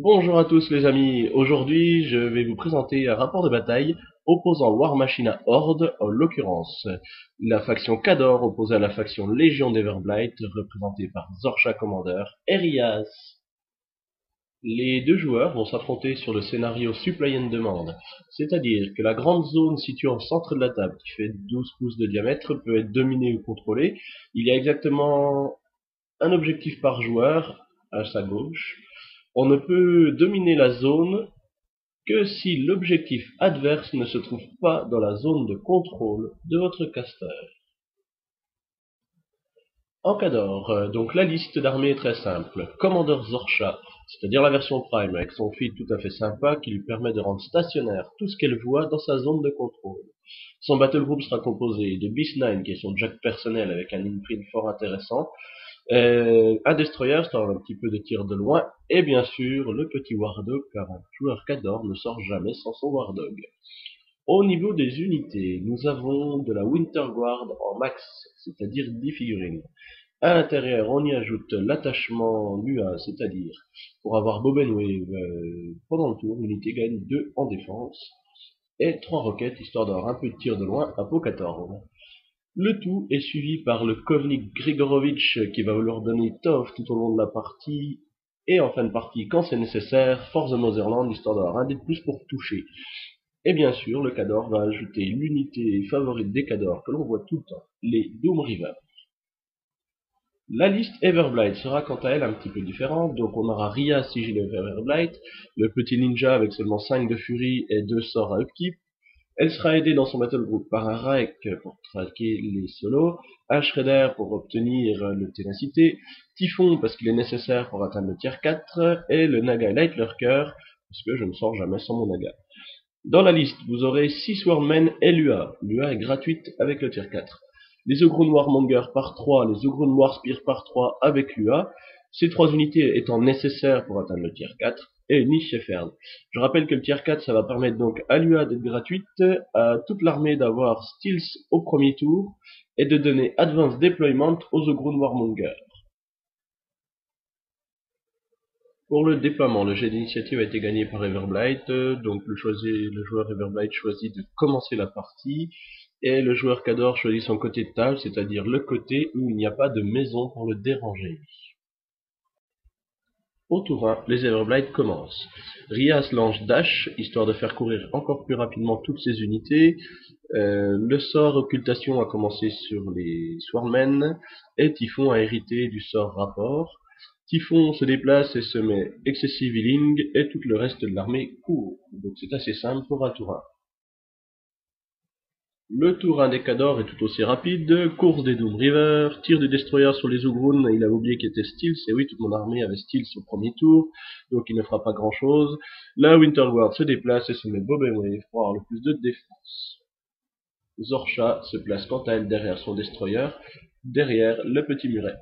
Bonjour à tous les amis, aujourd'hui je vais vous présenter un rapport de bataille opposant War Machine à Horde, en l'occurrence la faction Khador opposée à la faction Légion d'Everblight représentée par Zorcha Commander et Rias. Les deux joueurs vont s'affronter sur le scénario Supply and Demand, c'est-à-dire que la grande zone située au centre de la table, qui fait 12 pouces de diamètre, peut être dominée ou contrôlée. Il y a exactement un objectif par joueur à sa gauche. On ne peut dominer la zone que si l'objectif adverse ne se trouve pas dans la zone de contrôle de votre caster. En Cador, donc la liste d'armées est très simple. Commander Zorcha, c'est-à-dire la version Prime, avec son feed tout à fait sympa qui lui permet de rendre stationnaire tout ce qu'elle voit dans sa zone de contrôle. Son battle group sera composé de Beast 9, qui est son jack personnel avec un imprint fort intéressant, un destroyer, c'est un petit peu de tir de loin, et bien sûr le petit Wardog, car un joueur Khador ne sort jamais sans son Wardog. Au niveau des unités, nous avons de la Winter Guard en max, c'est-à-dire 10 figurines. À l'intérieur, on y ajoute l'attachement NUA, c'est-à-dire pour avoir Bob and Wave pendant le tour, l'unité gagne 2 en défense, et 3 roquettes, histoire d'avoir un peu de tir de loin à po 14. Le tout est suivi par le Kovnik Grigorovitch qui va vous leur donner TOF tout au long de la partie, et en fin de partie, quand c'est nécessaire, Force the Motherland, histoire d'avoir un dé de plus pour toucher. Et bien sûr, le Khador va ajouter l'unité favorite des Khador que l'on voit tout le temps, les Doom Reavers. La liste Everblight sera quant à elle un petit peu différente, donc on aura Ria Sigil of Everblight, le petit ninja avec seulement 5 de furie et 2 sorts à upkeep. Elle sera aidée dans son battle group par un Raik pour traquer les solos, un Shredder pour obtenir le ténacité, Typhon parce qu'il est nécessaire pour atteindre le tier 4, et le Naga Light Lurker, parce que je ne sors jamais sans mon Naga. Dans la liste, vous aurez 6 Swordmen et l'UA. L'UA est gratuite avec le tier 4. Les Ogrun Warmonger par 3, les Ogrun Warspear par 3 avec l'UA. Ces 3 unités étant nécessaires pour atteindre le tier 4. Et une niche Shepherd. Je rappelle que le tier 4, ça va permettre donc à l'UA d'être gratuite, à toute l'armée d'avoir Stealth au premier tour, et de donner Advanced Deployment aux Ogrun Warmonger. Pour le déploiement, le jet d'initiative a été gagné par Everblight, donc le joueur Everblight choisit de commencer la partie, et le joueur Khador choisit son côté de table, c'est-à-dire le côté où il n'y a pas de maison pour le déranger. Au tour 1, les Everblight commencent. Rias lance Dash, histoire de faire courir encore plus rapidement toutes ses unités. Le sort Occultation a commencé sur les Swordmen, et Typhon a hérité du sort Rapport. Typhon se déplace et se met Excessive Healing, et tout le reste de l'armée court. Donc c'est assez simple pour un tour 1. Le tour 1 des Khador est tout aussi rapide, course des Doom River, tir du Destroyer sur les Ogrun, il a oublié qu'il était Stealth, et oui, toute mon armée avait Stealth au premier tour, donc il ne fera pas grand chose. La Winter Guard se déplace et se met Bob and Wave pour avoir le plus de défense. Zorcha se place quant à elle derrière son Destroyer, derrière le petit muret.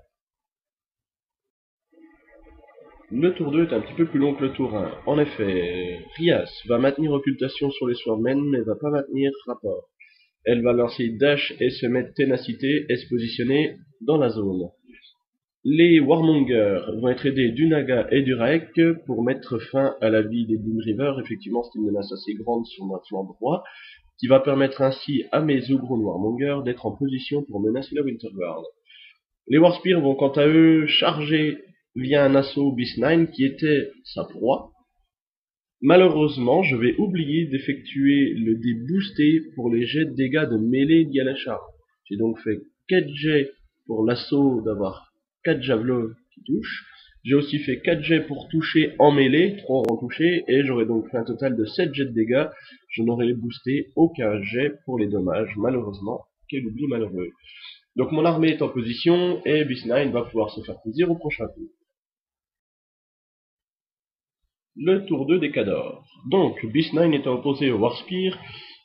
Le tour 2 est un petit peu plus long que le tour 1. En effet, Rias va maintenir Occultation sur les Swordmen, mais va pas maintenir Rapport. Elle va lancer Dash et se mettre Ténacité et se positionner dans la zone. Les Warmongers vont être aidés du Naga et du Raek pour mettre fin à la vie des Doom River. Effectivement, c'est une menace assez grande sur notre flanc droit, qui va permettre ainsi à mes Ogrun Warmongers d'être en position pour menacer la Winter Guard. Les Warspear vont quant à eux charger via un assaut Beast 9 qui était sa proie. Malheureusement, je vais oublier d'effectuer le dé boosté pour les jets de dégâts de mêlée liés à la charge. J'ai donc fait 4 jets pour l'assaut d'avoir 4 javelots qui touchent. J'ai aussi fait 4 jets pour toucher en mêlée, 3 auront touché, et j'aurai donc fait un total de 7 jets de dégâts. Je n'aurai boosté aucun jet pour les dommages, malheureusement. Quel oubli malheureux. Donc mon armée est en position, et Beast 9 va pouvoir se faire plaisir au prochain tour. Le tour 2 des Khador. Donc, Beast 9 étant opposé au Warspear,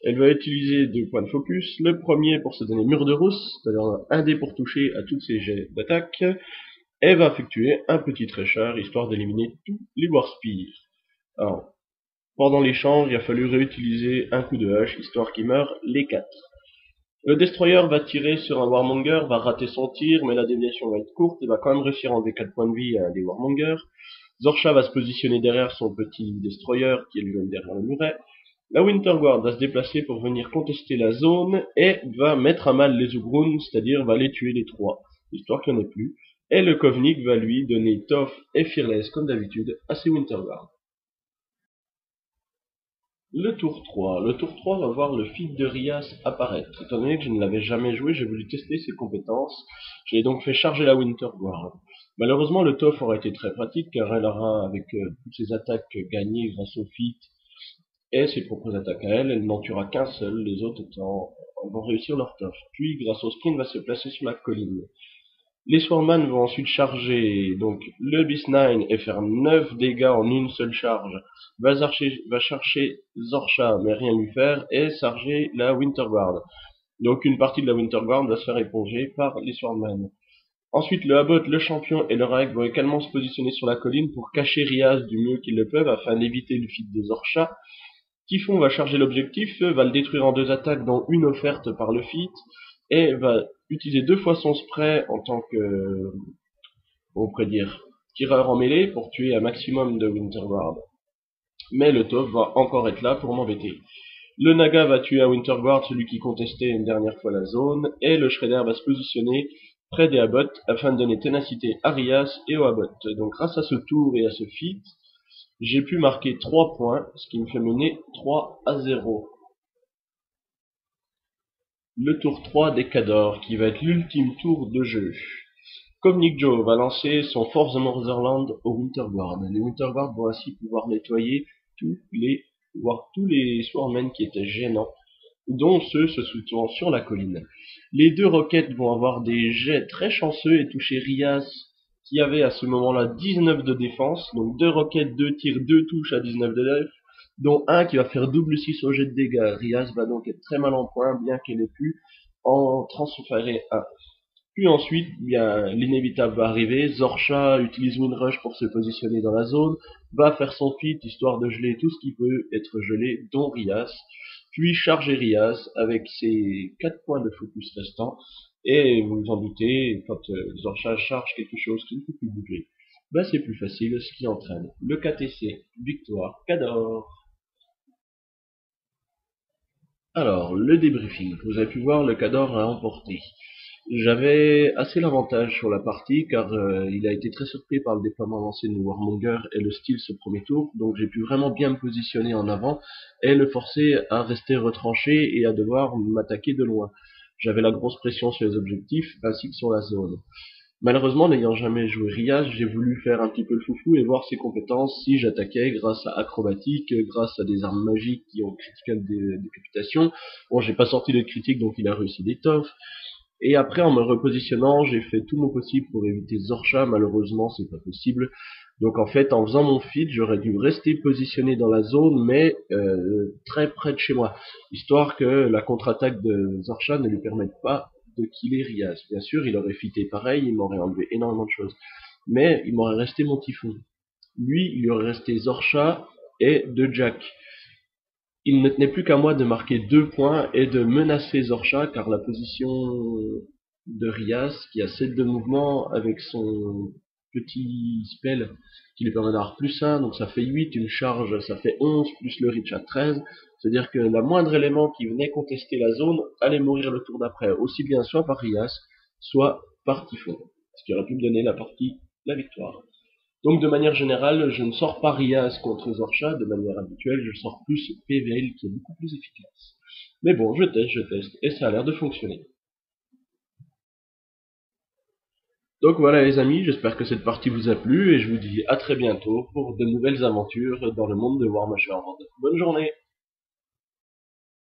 elle va utiliser 2 points de focus. Le premier pour se donner mur de rousse, c'est-à-dire un dé pour toucher à tous ses jets d'attaque. Elle va effectuer un petit Thresher, histoire d'éliminer tous les Warspear. Alors, pendant l'échange, il a fallu réutiliser un coup de hache, histoire qu'ils meurent les 4. Le Destroyer va tirer sur un Warmonger, va rater son tir, mais la déviation va être courte, et va quand même réussir à enlever 4 points de vie à un des Warmongers. Zorcha va se positionner derrière son petit destroyer qui est lui-même derrière le muret. La Winter Guard va se déplacer pour venir contester la zone et va mettre à mal les Ugrun, c'est-à-dire va les tuer les trois, histoire qu'il n'y en ait plus. Et le Kovnik va lui donner Tough et Fearless, comme d'habitude, à ses Winter Guard. Le tour 3. Le tour 3 va voir le feat de Rias apparaître. Étant donné que je ne l'avais jamais joué, j'ai voulu tester ses compétences. J'ai donc fait charger la Winter Guard. Malheureusement, le Tough aurait été très pratique car elle aura, avec toutes ses attaques gagnées grâce au feat et ses propres attaques à elle, elle n'en tuera qu'un seul, les autres vont réussir leur Tough. Puis, grâce au sprint, va se placer sur la colline. Les Swarman vont ensuite charger donc le Beast 9 et faire 9 dégâts en une seule charge. Va chercher Zorcha mais rien lui faire et charger la Winter Guard. Donc une partie de la Winter Guard va se faire éponger par les Swarman. Ensuite le Abbot, le champion et le Raik vont également se positionner sur la colline pour cacher Riaz du mieux qu'ils le peuvent afin d'éviter le feat de Zorcha. Typhon va charger l'objectif, va le détruire en 2 attaques dont une offerte par le feat et va utiliser 2 fois son spray en tant que, on pourrait dire, tireur en mêlée pour tuer un maximum de Winter Guard. Mais le Toph va encore être là pour m'embêter. Le Naga va tuer à Winter Guard celui qui contestait une dernière fois la zone, et le Shredder va se positionner près des Abbot afin de donner ténacité à Rias et aux Abbot. Donc grâce à ce tour et à ce feat, j'ai pu marquer 3 points, ce qui me fait mener 3-0. Le tour 3 des Cador, qui va être l'ultime tour de jeu. Kovnik Joe va lancer son Force the Motherland au Winter Guard. Les Winter Guard vont ainsi pouvoir nettoyer tous les Swarmen qui étaient gênants, dont ceux se situant sur la colline. Les 2 roquettes vont avoir des jets très chanceux et toucher Rias, qui avait à ce moment-là 19 de défense, donc 2 roquettes, 2 tirs, 2 touches à 19 de def, dont un qui va faire double 6 au jet de dégâts. Rias va donc être très mal en point, bien qu'elle ait pu en transférer un. Puis ensuite, bien, l'inévitable va arriver. Zorcha utilise Windrush pour se positionner dans la zone, va faire son feat histoire de geler tout ce qui peut être gelé, dont Rias. Puis charger Rias avec ses 4 points de focus restants. Et vous vous en doutez, quand Zorcha charge quelque chose qui ne peut plus bouger, bah c'est plus facile, ce qui entraîne le KTC. Victoire Cador. Alors, le débriefing. Vous avez pu voir, le Cador a emporté. J'avais assez l'avantage sur la partie car il a été très surpris par le déploiement lancé de Warmonger et le style ce premier tour, donc j'ai pu vraiment bien me positionner en avant et le forcer à rester retranché et à devoir m'attaquer de loin. J'avais la grosse pression sur les objectifs ainsi que sur la zone. Malheureusement, n'ayant jamais joué Riaz, j'ai voulu faire un petit peu le foufou et voir ses compétences si j'attaquais grâce à acrobatique, grâce à des armes magiques qui ont critical décapitation. Bon, j'ai pas sorti de critique donc il a réussi d'étoffe. Et après, en me repositionnant, j'ai fait tout mon possible pour éviter Zorcha. Malheureusement, c'est pas possible. Donc en fait, en faisant mon feed, j'aurais dû rester positionné dans la zone, mais très près de chez moi, histoire que la contre-attaque de Zorcha ne lui permette pas de killer Riaz. Bien sûr, il aurait fité pareil, il m'aurait enlevé énormément de choses. Mais il m'aurait resté mon Typhon. Lui, il lui aurait resté Zorcha et 2 Jack. Il ne tenait plus qu'à moi de marquer 2 points et de menacer Zorcha, car la position de Rias, qui a 7 de mouvement avec son petit spell qui lui permet d'avoir plus 1, donc ça fait 8, une charge ça fait 11, plus le reach à 13, c'est-à-dire que la moindre élément qui venait contester la zone allait mourir le tour d'après, aussi bien soit par Rias, soit par Typhon, ce qui aurait pu me donner la victoire. Donc de manière générale, je ne sors pas Riaz contre Zorcha de manière habituelle, je sors plus PVL qui est beaucoup plus efficace. Mais bon, je teste, et ça a l'air de fonctionner. Donc voilà les amis, j'espère que cette partie vous a plu, et je vous dis à très bientôt pour de nouvelles aventures dans le monde de War Machine. Bonne journée!